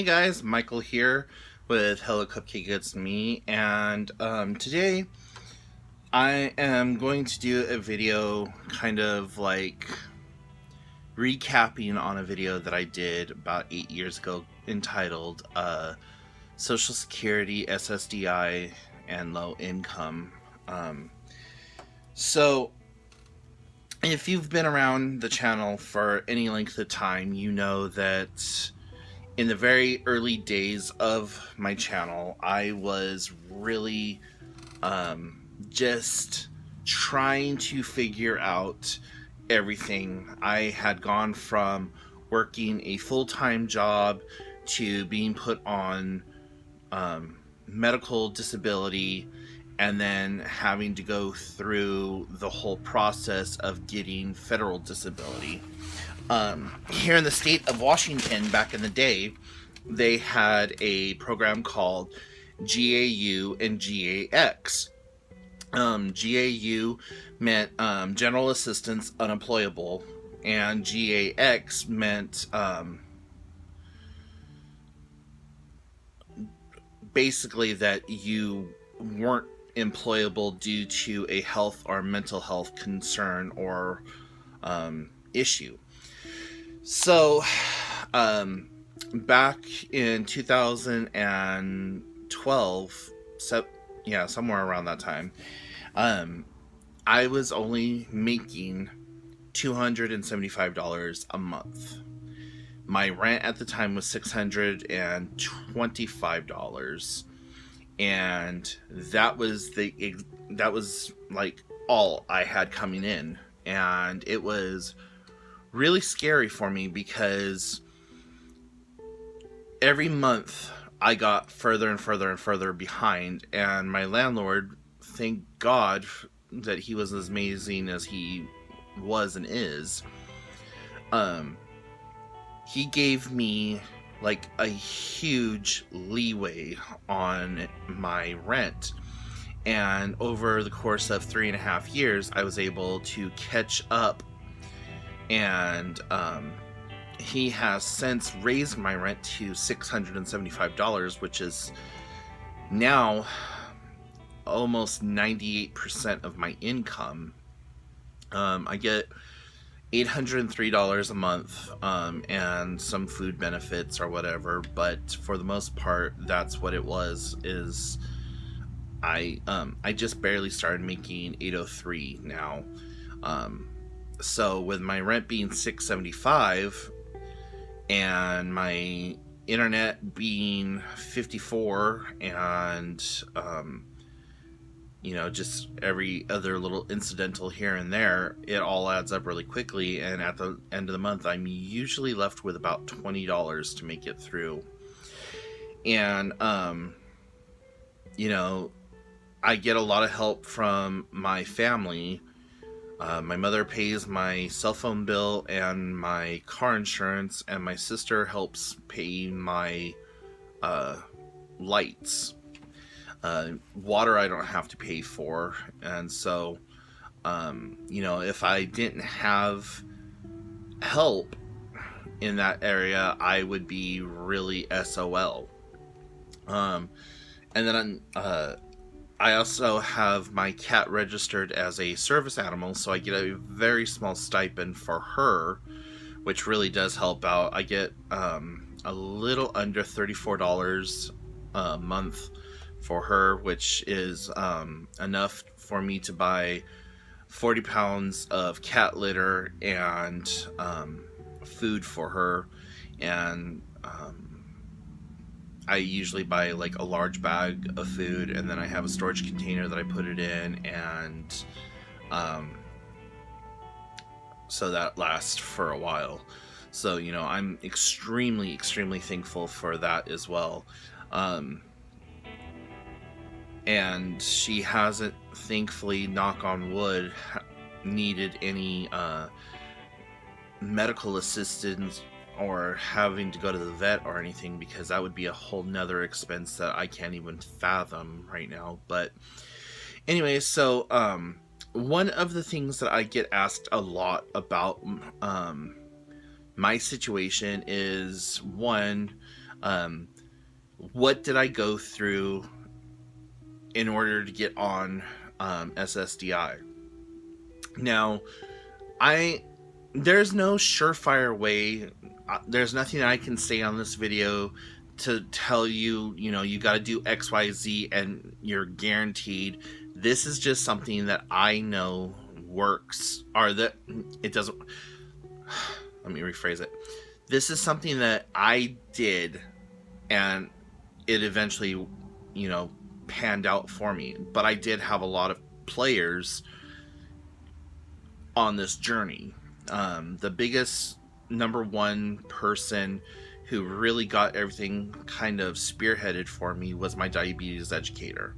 Hey guys, Michael here with Hello Cupcake It's Me, and today I am going to do a video kind of like recapping on a video that I did about 8 years ago entitled Social Security, SSDI, and Low Income. Um, so, if you've been around the channel for any length of time, you know that in the very early days of my channel, I was really just trying to figure out everything. I had gone from working a full-time job to being put on medical disability and then having to go through the whole process of getting federal disability. Here in the state of Washington back in the day, they had a program called GAU and GAX. GAU meant General Assistance Unemployable, and GAX meant basically that you weren't employable due to a health or mental health concern or issue. So, back in 2012, somewhere around that time, I was only making $275 a month. My rent at the time was $625, and that was like all I had coming in, and it was really scary for me because every month I got further and further and further behind, and my landlord, thank God that he was as amazing as he was and is, he gave me like a huge leeway on my rent. And over the course of 3.5 years, I was able to catch up, and he has since raised my rent to $675, which is now almost 98% of my income. I get $803 a month, and some food benefits or whatever, but for the most part, that's what it was. I just barely started making $803 now. So with my rent being $675 and my internet being $54, and just every other little incidental here and there, it all adds up really quickly, and at the end of the month I'm usually left with about $20 to make it through. And I get a lot of help from my family. My mother pays my cell phone bill and my car insurance, and my sister helps pay my lights. Water I don't have to pay for. And so, if I didn't have help in that area, I would be really SOL. And then I also have my cat registered as a service animal, so I get a very small stipend for her, which really does help out. I get a little under $34 a month for her, which is enough for me to buy 40 pounds of cat litter and food for her. And I usually buy like a large bag of food, and then I have a storage container that I put it in, and so that lasts for a while. So I'm extremely thankful for that as well. And she hasn't, thankfully, knock on wood, needed any medical assistance or having to go to the vet or anything, because that would be a whole nother expense that I can't even fathom right now. But anyway, so one of the things that I get asked a lot about my situation is, one, Um, what did I go through in order to get on SSDI? Now, I there's no surefire way. There's nothing I can say on this video to tell you, you got to do X, Y, Z, and you're guaranteed. This is just something that I know works, or that it doesn't. Let me rephrase it. This is something that I did, and it eventually, panned out for me. But I did have a lot of players on this journey. The biggest number one person who really got everything kind of spearheaded for me was my diabetes educator.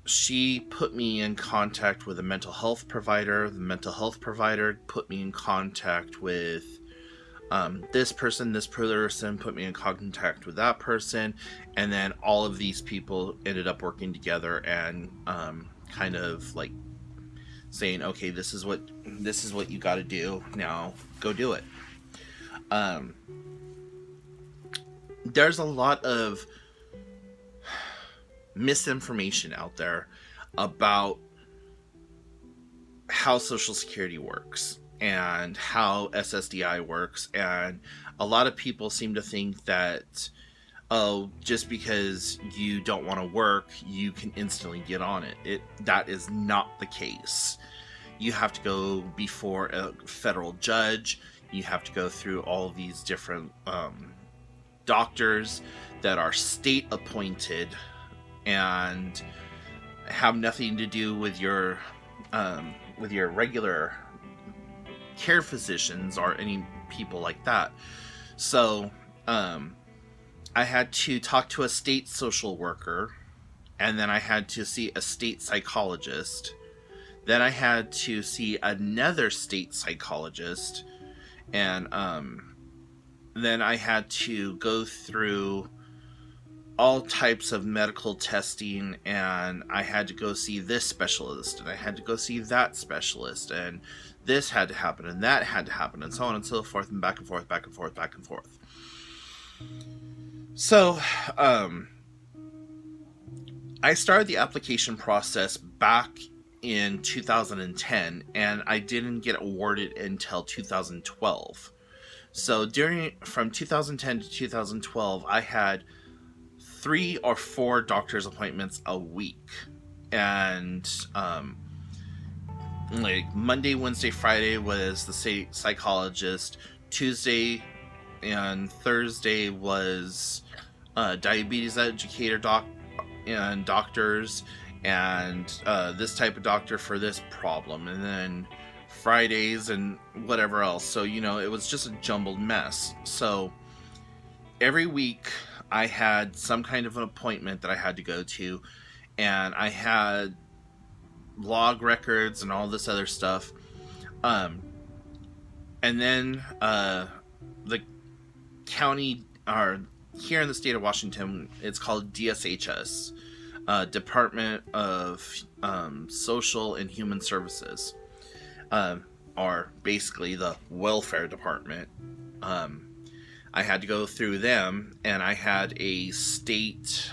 She put me in contact with a mental health provider. The mental health provider put me in contact with this person put me in contact with that person, and then all of these people ended up working together and kind of like saying, okay, this is what you got to do, now go do it. There's a lot of misinformation out there about how Social Security works and how SSDI works, and a lot of people seem to think that, oh, just because you don't want to work, you can instantly get on it. That is not the case. You have to go before a federal judge. You have to go through all of these different doctors that are state appointed and have nothing to do with your regular care physicians or any people like that. So I had to talk to a state social worker, and then I had to see a state psychologist. Then I had to see another state psychologist, and then I had to go through all types of medical testing, and I had to go see this specialist, and I had to go see that specialist, and this had to happen, and that had to happen, and so on and so forth, and back and forth, back and forth, back and forth. So, I started the application process back in 2010, and I didn't get awarded until 2012. So from 2010 to 2012, I had 3 or 4 doctor's appointments a week, and like Monday, Wednesday, Friday was the state psychologist. Tuesday and Thursday was diabetes educator and doctors, and this type of doctor for this problem, and then Fridays and whatever else. So it was just a jumbled mess. So every week I had some kind of an appointment that I had to go to, and I had log records and all this other stuff. And then the county, or here in the state of Washington, it's called DSHS, Department of Social and Human Services, or basically the welfare department. I had to go through them, and I had a state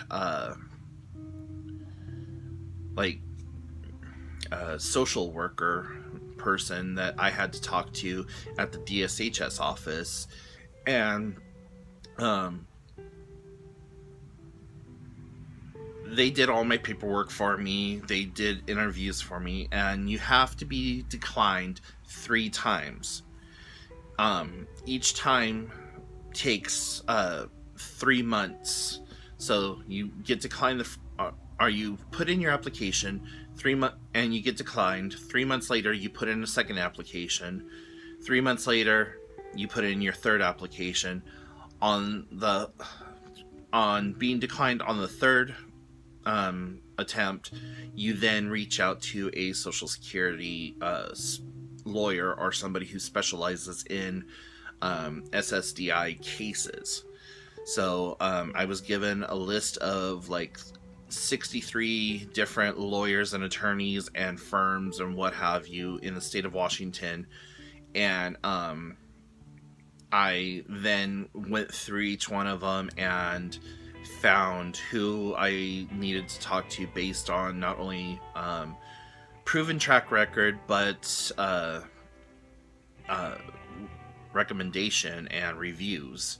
social worker person that I had to talk to at the DSHS office, and they did all my paperwork for me. They did interviews for me, and you have to be declined 3 times. Each time takes 3 months. So you get declined, or you put in your application 3 months and you get declined. 3 months later, you put in a second application. 3 months later, you put in your third application. On being declined on the third attempt, you then reach out to a Social Security lawyer or somebody who specializes in SSDI cases. So I was given a list of like 63 different lawyers and attorneys and firms and what have you in the state of Washington, and I then went through each one of them and found who I needed to talk to based on not only proven track record, but uh, recommendation and reviews.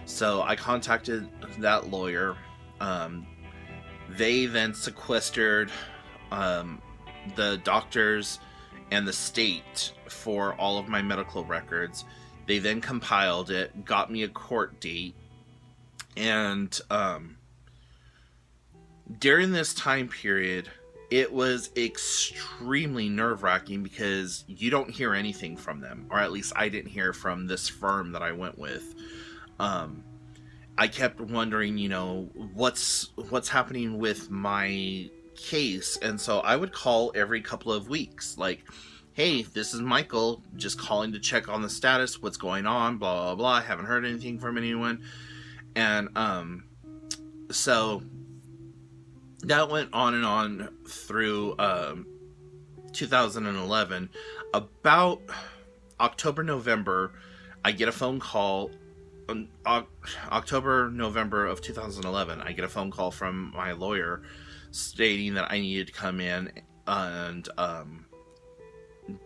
So I contacted that lawyer. Um, they then sequestered um, the doctors and the state for all of my medical records. They then compiled it, got me a court date, and during this time period, it was extremely nerve-wracking because you don't hear anything from them, or at least I didn't hear from this firm that I went with. Um, I kept wondering, what's happening with my case, and so I would call every couple of weeks, like, "Hey, this is Michael, just calling to check on the status, what's going on, blah blah blah. I haven't heard anything from anyone," and so that went on and on through 2011. About October, November, I get a phone call. October, November of 2011, I get a phone call from my lawyer stating that I needed to come in and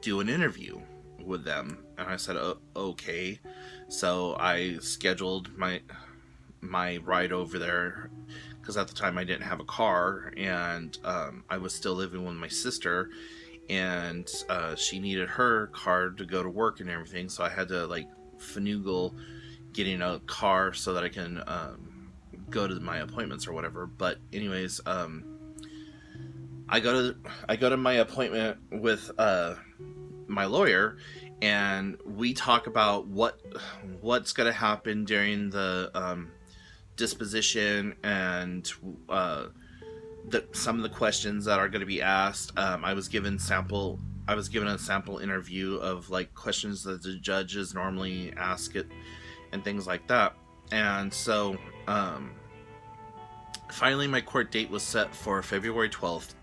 do an interview with them. And I said, okay. So I scheduled my ride over there, because at the time I didn't have a car, and I was still living with my sister, and she needed her car to go to work and everything, so I had to finagle getting a car so that I can go to my appointments or whatever. But anyways, I go to my appointment with my lawyer, and we talk about what's going to happen during the disposition, and some of the questions that are going to be asked. I was given a sample interview of questions that the judges normally ask it and things like that. And so finally my court date was set for February 12th,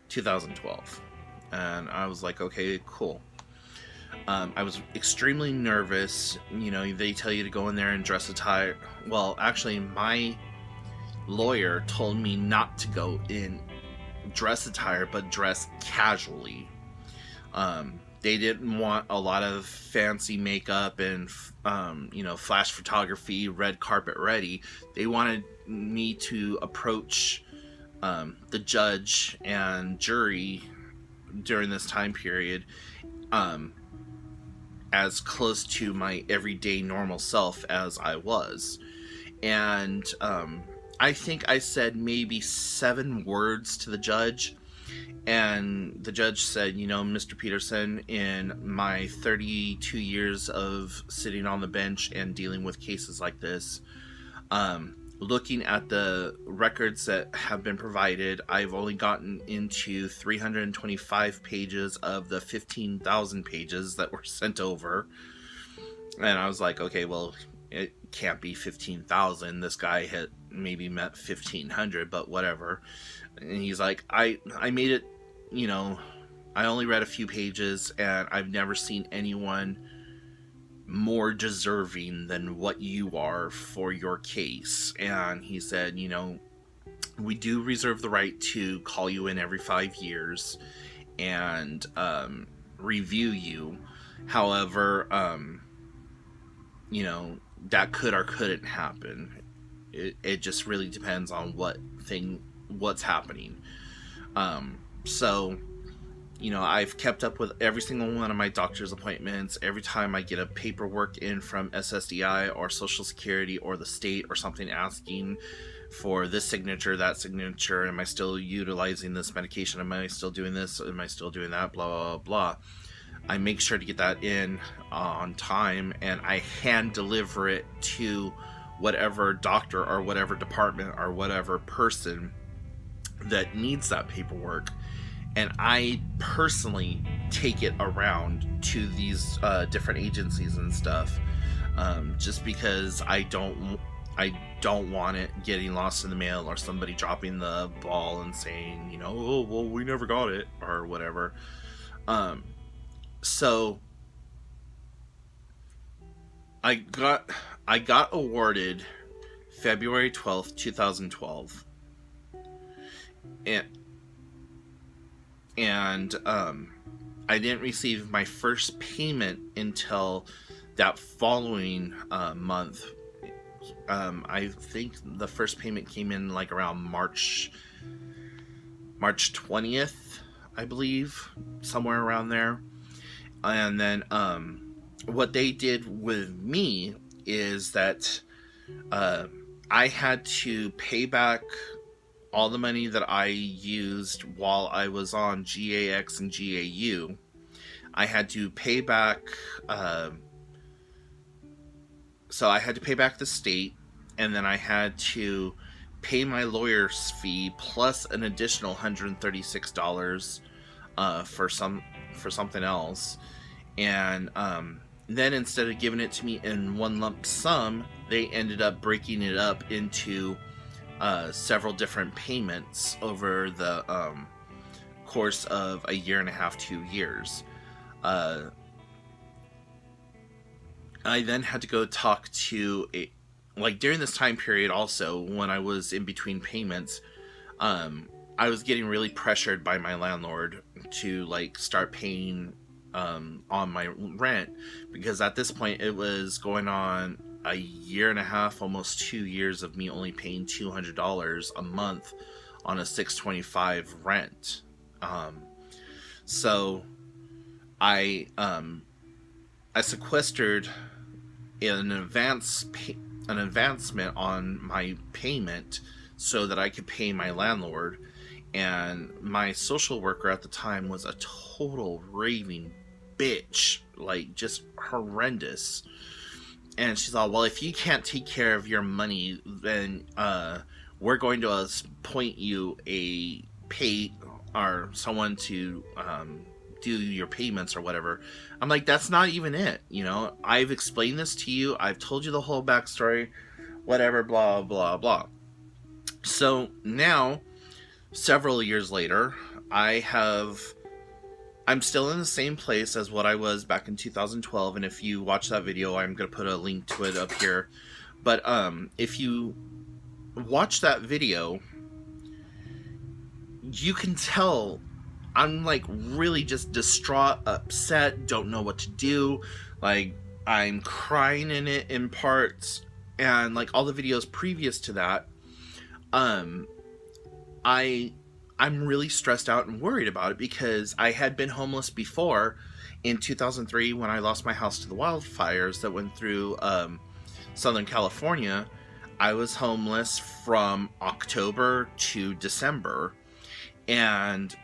2012. And I was like, okay, cool. I was extremely nervous. They tell you to go in there and dress attire. Well, actually, my lawyer told me not to go in dress attire, but dress casually. They didn't want a lot of fancy makeup and, flash photography, red carpet ready. They wanted me to approach the judge and jury during this time period as close to my everyday normal self as I was. And I think I said maybe 7 words to the judge, and the judge said, "Mr. Peterson, in my 32 years of sitting on the bench and dealing with cases like this, looking at the records that have been provided, I've only gotten into 325 pages of the 15,000 pages that were sent over." And I was like, okay, well, it can't be 15,000. This guy had maybe meant 1,500, but whatever. And he's like, I made it, I only read a few pages, and I've never seen anyone more deserving than what you are for your case. And he said, we do reserve the right to call you in every 5 years and review you. However, that could or couldn't happen. It just really depends on what's happening. So I've kept up with every single one of my doctor's appointments. Every time I get a paperwork in from SSDI or Social Security or the state or something asking for this signature, that signature, am I still utilizing this medication? Am I still doing this? Am I still doing that? Blah, blah, blah. I make sure to get that in on time, and I hand deliver it to whatever doctor or whatever department or whatever person that needs that paperwork. And I personally take it around to these different agencies and stuff, just because I don't want it getting lost in the mail, or somebody dropping the ball and saying, "Oh, well, we never got it," or whatever. So I got I got awarded February 12th, 2012. And I didn't receive my first payment until that following month. I think the first payment came in like around March 20th, I believe, somewhere around there. And then what they did with me is that uh, I had to pay back all the money that I used while I was on GAX and GAU. I had to pay back, uh, so I had to pay back the state, and then I had to pay my lawyer's fee plus an additional $136 for something else. And then instead of giving it to me in one lump sum, they ended up breaking it up into several different payments over the course of a year and a half, 2 years. Uh, I then had to go talk to like during this time period also, when I was in between payments, I was getting really pressured by my landlord to like start paying on my rent, because at this point it was going on a year and a half, almost 2 years of me only paying $200 a month on a 625 rent. So I sequestered an advancement on my payment so that I could pay my landlord. And my social worker at the time was a total raving bitch, like just horrendous. And she's all, well, if you can't take care of your money, then we're going to appoint you a pay or someone to do your payments or whatever. I'm like, that's not even it. I've explained this to you. I've told you the whole backstory, whatever, blah, blah, blah. So now, several years later, I'm still in the same place as what I was back in 2012. And if you watch that video, I'm going to put a link to it up here. But if you watch that video, you can tell I'm like really just distraught, upset, don't know what to do. Like, I'm crying in it in parts. And like all the videos previous to that, I'm really stressed out and worried about it, because I had been homeless before in 2003 when I lost my house to the wildfires that went through Southern California. I was homeless from October to December, and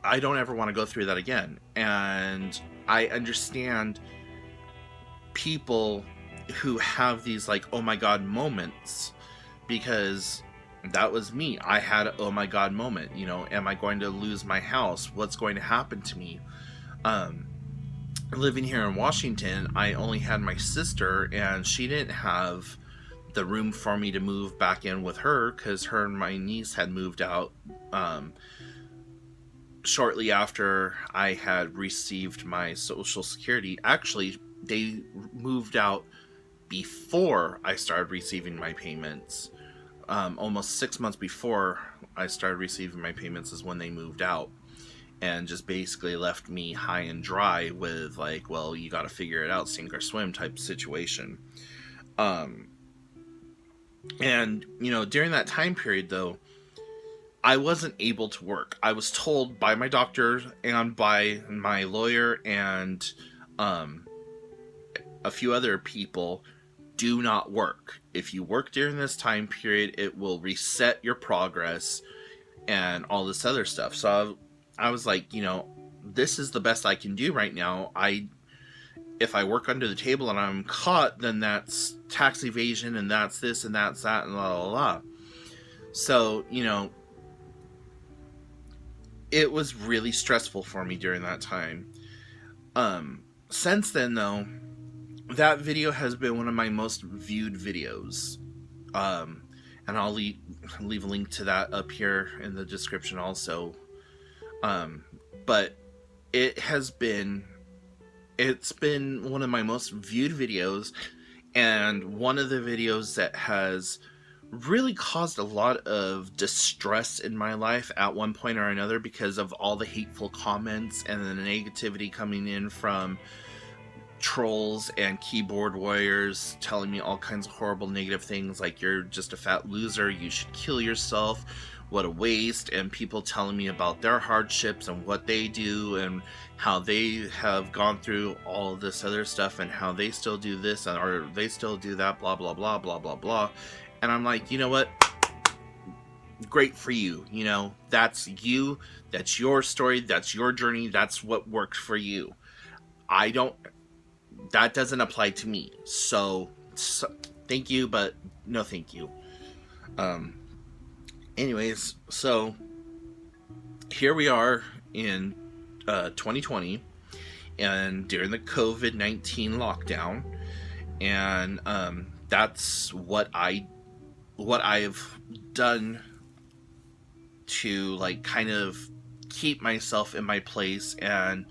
I don't ever want to go through that again. And I understand people who have these like, oh my God moments, because that was me. I had an oh my God moment. Am I going to lose my house? What's going to happen to me? Living here in Washington, I only had my sister, and she didn't have the room for me to move back in with her, because her and my niece had moved out shortly after I had received my Social Security. Actually, they moved out before I started receiving my payments. Almost 6 months before I started receiving my payments is when they moved out, and just basically left me high and dry with like, well, you got to figure it out, sink or swim type situation. And during that time period though, I wasn't able to work. I was told by my doctor and by my lawyer and a few other people, do not work. If you work during this time period, it will reset your progress and all this other stuff. So I was like, this is the best I can do right now. If I work under the table and I'm caught, then that's tax evasion, and that's this and that's that and blah, blah, blah. So, it was really stressful for me during that time. Since then, though, that video has been one of my most viewed videos. And I'll leave a link to that up here in the description also. But it has been it's been one of my most viewed videos, and one of the videos that has really caused a lot of distress in my life at one point or another because of all the hateful comments and the negativity coming in from trolls and keyboard warriors telling me all kinds of horrible negative things like you're just a fat loser, you should kill yourself, what a waste, and people telling me about their hardships and what they do and how they have gone through all of this other stuff and how they still do this or they still do that, blah blah blah blah blah blah. And I'm like, you know what, great for you, that's you, that's your story, that's your journey, that's what worked for you. That doesn't apply to me. So thank you, but no thank you. Anyways, so here we are in 2020 and during the COVID-19 lockdown, and that's what I've done to like kind of keep myself in my place and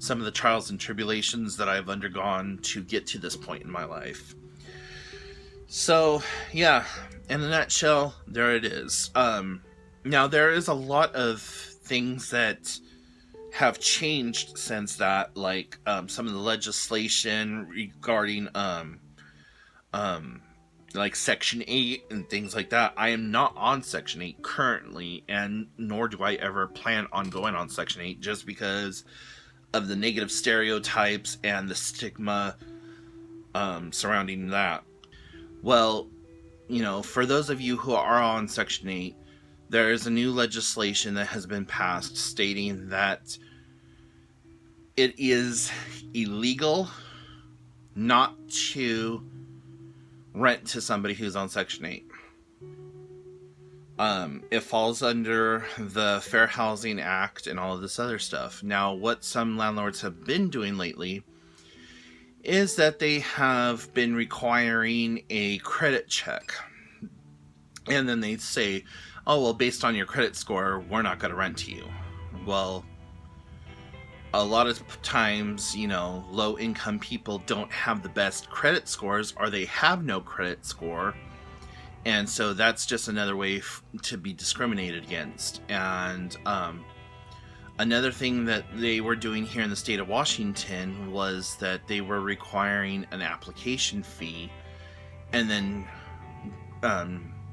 some of the trials and tribulations that I've undergone to get to this point in my life. So, yeah, in a nutshell, there it is. Now, there is a lot of things that have changed since that, like some of the legislation regarding like Section 8 and things like that. I am not on Section 8 currently, and nor do I ever plan on going on Section 8 just because of the negative stereotypes and the stigma surrounding that. Well, for those of you who are on Section 8, there is a new legislation that has been passed stating that it is illegal not to rent to somebody who's on Section 8. It falls under the Fair Housing Act and all of this other stuff. Now, what some landlords have been doing lately is that they have been requiring a credit check. And then they say, oh, well, based on your credit score, we're not going to rent to you. Well, a lot of times, low-income people don't have the best credit scores, or they have no credit score. And so that's just another way to be discriminated against. And another thing that they were doing here in the state of Washington was that they were requiring an application fee and then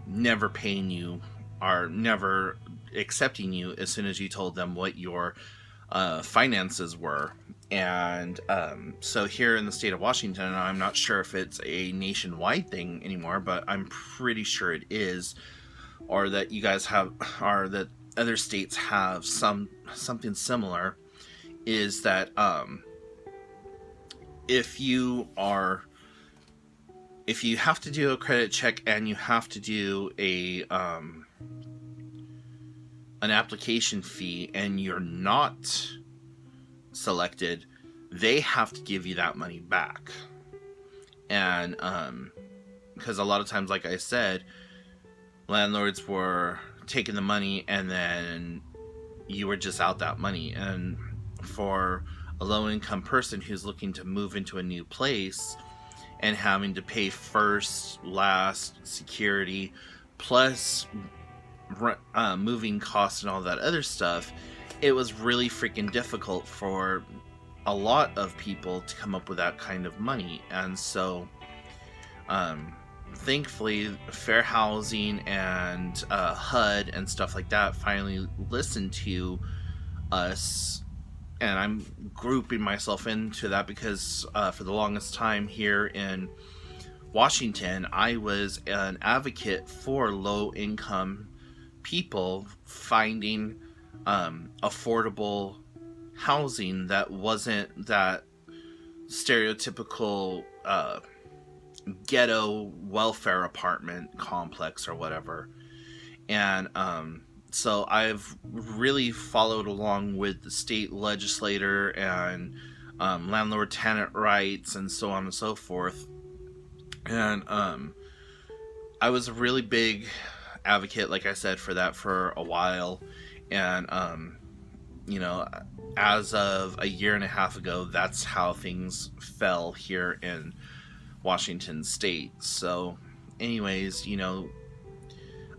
never paying you or never accepting you as soon as you told them what your finances were. And so here in the state of Washington, and I'm not sure if it's a nationwide thing anymore, but I'm pretty sure it is, or that you guys have, or that other states have something similar, is that if you have to do a credit check and you have to do an application fee and you're not selected, they have to give you that money back. And because a lot of times, like I said, landlords were taking the money and then you were just out that money. And for a low-income person who's looking to move into a new place and having to pay first, last, security, plus moving costs and all that other stuff, it was really freaking difficult for a lot of people to come up with that kind of money. And so thankfully Fair Housing and HUD and stuff like that finally listened to us, and I'm grouping myself into that because for the longest time here in Washington, I was an advocate for low income people finding affordable housing that wasn't that stereotypical ghetto welfare apartment complex or whatever. And so I've really followed along with the state legislator and landlord tenant rights and so on and so forth. And I was a really big advocate, like I said, for that for a while. And you know, as of a year and a half ago, that's how things fell here in Washington State. So, anyways,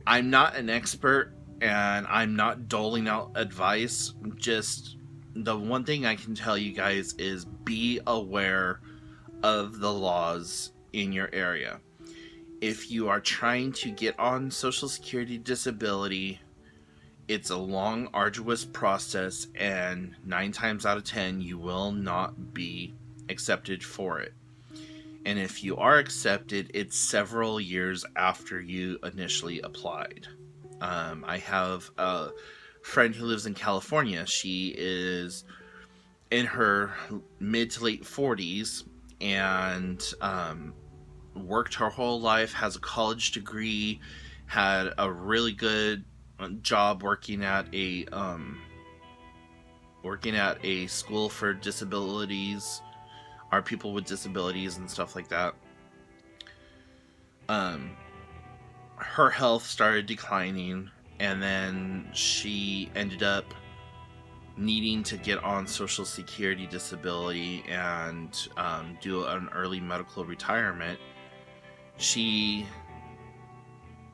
I'm not an expert and I'm not doling out advice. Just the one thing I can tell you guys is be aware of the laws in your area. If you are trying to get on Social Security disability, it's a long, arduous process, and 9 times out of 10, you will not be accepted for it. And if you are accepted, it's several years after you initially applied. I have a friend who lives in California. She is in her mid to late 40s and worked her whole life, has a college degree, had a really good job working at a school for disabilities, or people with disabilities and stuff like that. Her health started declining, and then she ended up needing to get on Social Security disability and do an early medical retirement. She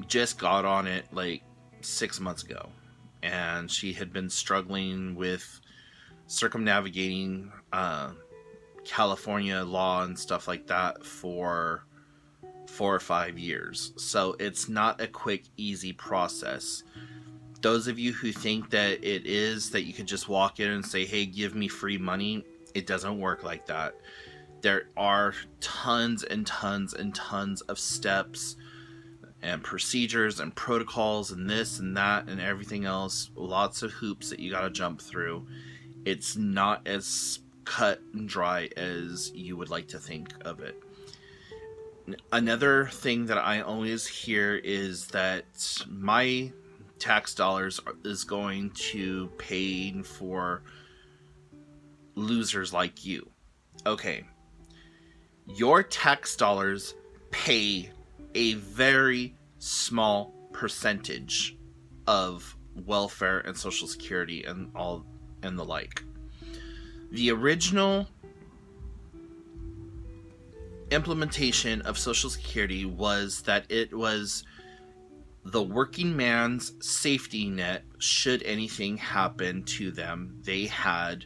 just got on it like 6 months ago, and she had been struggling with circumnavigating California law and stuff like that for 4 or 5 years. So it's not a quick, easy process. Those of you who think that it is, that you could just walk in and say, hey, give me free money, it doesn't work like that. There are tons and tons and tons of steps and procedures and protocols and this and that and everything else. Lots of hoops that you gotta jump through. It's not as cut and dry as you would like to think of it. Another thing that I always hear is that my tax dollars is going to pay for losers like you. Okay. Your tax dollars pay a very small percentage of welfare and Social Security and all and the like. The original implementation of Social Security was that it was the working man's safety net should anything happen to them. They had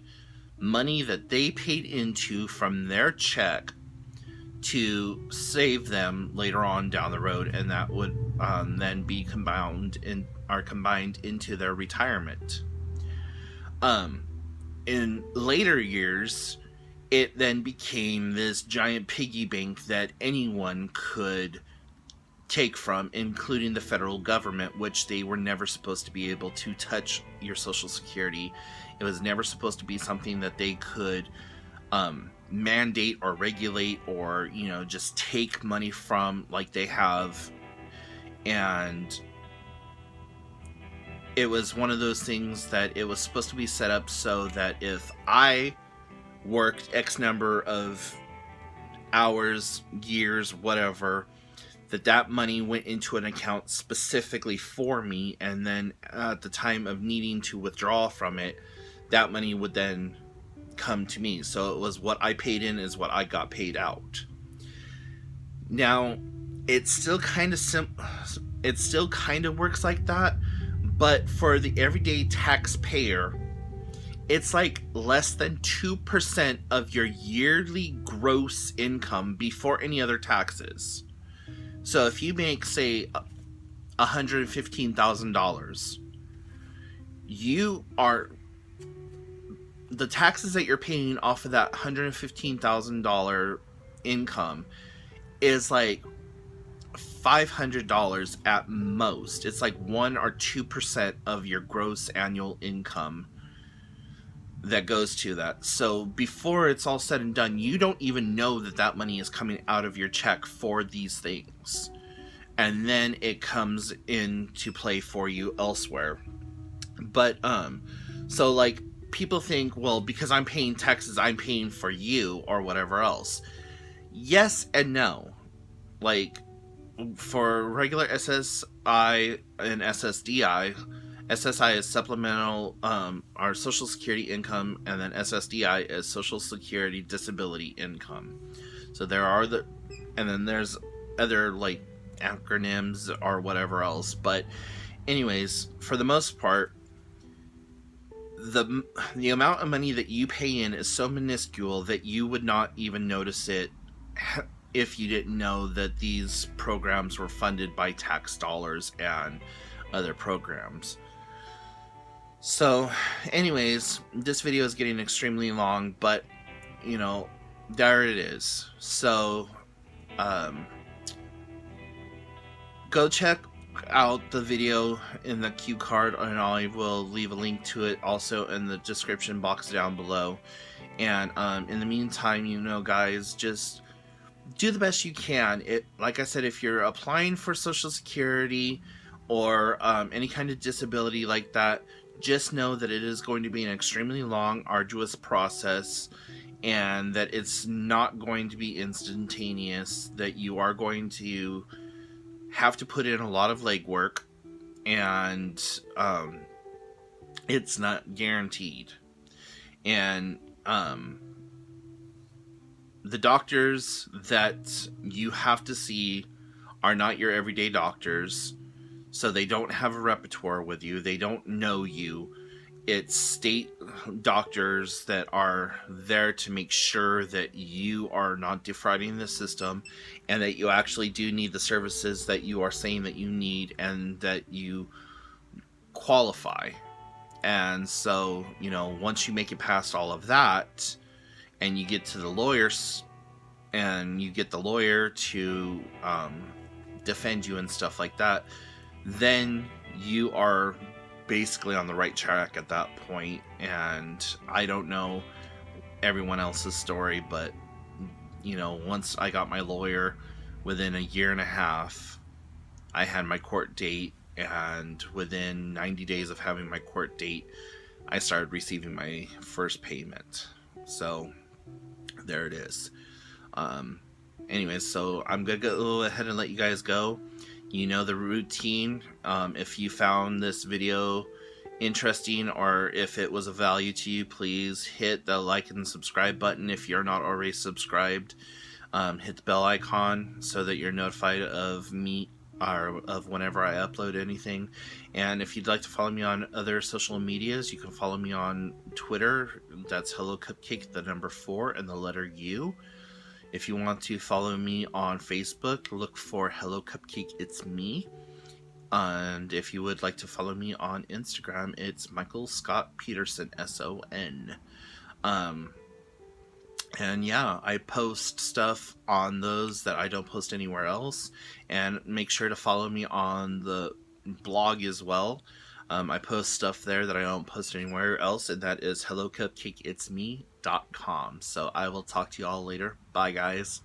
money that they paid into from their check to save them later on down the road, and that would then be combined into their retirement. In later years, it then became this giant piggy bank that anyone could take from, including the federal government, which they were never supposed to be able to touch your Social Security. It was never supposed to be something that they could mandate or regulate or, just take money from like they have. And it was one of those things that it was supposed to be set up so that if I worked X number of hours, years, whatever, that money went into an account specifically for me, and then at the time of needing to withdraw from it, that money would then come to me. So it was what I paid in is what I got paid out. Now, it's still kind of works like that, but for the everyday taxpayer, it's like less than 2% of your yearly gross income before any other taxes. So if you make, say, $115,000, the taxes that you're paying off of that $115,000 income is like $500 at most. It's like 1 or 2% of your gross annual income that goes to that. So before it's all said and done, you don't even know that money is coming out of your check for these things. And then it comes into play for you elsewhere. But, so like people think, well, because I'm paying taxes, I'm paying for you or whatever else. Yes and no. Like, for regular SSI and SSDI, SSI is supplemental, our Social Security income, and then SSDI is Social Security Disability Income. So there are and then there's other like acronyms or whatever else. But anyways, for the most part, the amount of money that you pay in is so minuscule that you would not even notice it if you didn't know that these programs were funded by tax dollars and other programs. So, anyways, this video is getting extremely long, but there it is. So, go check out the video in the cue card, and I will leave a link to it also in the description box down below. And in the meantime, guys, just do the best you can. Like I said, if you're applying for Social Security or any kind of disability like that, just know that it is going to be an extremely long, arduous process, and that it's not going to be instantaneous, that you are going to have to put in a lot of legwork, and it's not guaranteed. And the doctors that you have to see are not your everyday doctors, so they don't have a repertoire with you. They don't know you. It's state doctors that are there to make sure that you are not defrauding the system, and that you actually do need the services that you are saying that you need, and that you qualify. And so, once you make it past all of that, and you get to the lawyers, and you get the lawyer to defend you and stuff like that, then you are basically on the right track at that point. And I don't know everyone else's story, but once I got my lawyer, within a year and a half, I had my court date, and within 90 days of having my court date, I started receiving my first payment. So there it is. Anyways, so I'm gonna go ahead and let you guys go. The routine. If you found this video interesting, or if it was of value to you, please hit the like and subscribe button if you're not already subscribed. Hit the bell icon so that you're notified of me, or of whenever I upload anything. And if you'd like to follow me on other social medias, you can follow me on Twitter. That's Hello Cupcake, the number 4 and the letter U. If you want to follow me on Facebook, look for Hello Cupcake, it's me. And if you would like to follow me on Instagram, it's Michael Scott Peterson, SON. And yeah, I post stuff on those that I don't post anywhere else. And make sure to follow me on the blog as well. I post stuff there that I don't post anywhere else, and that is hellocupcakeitsme.com. So I will talk to you all later. Bye, guys.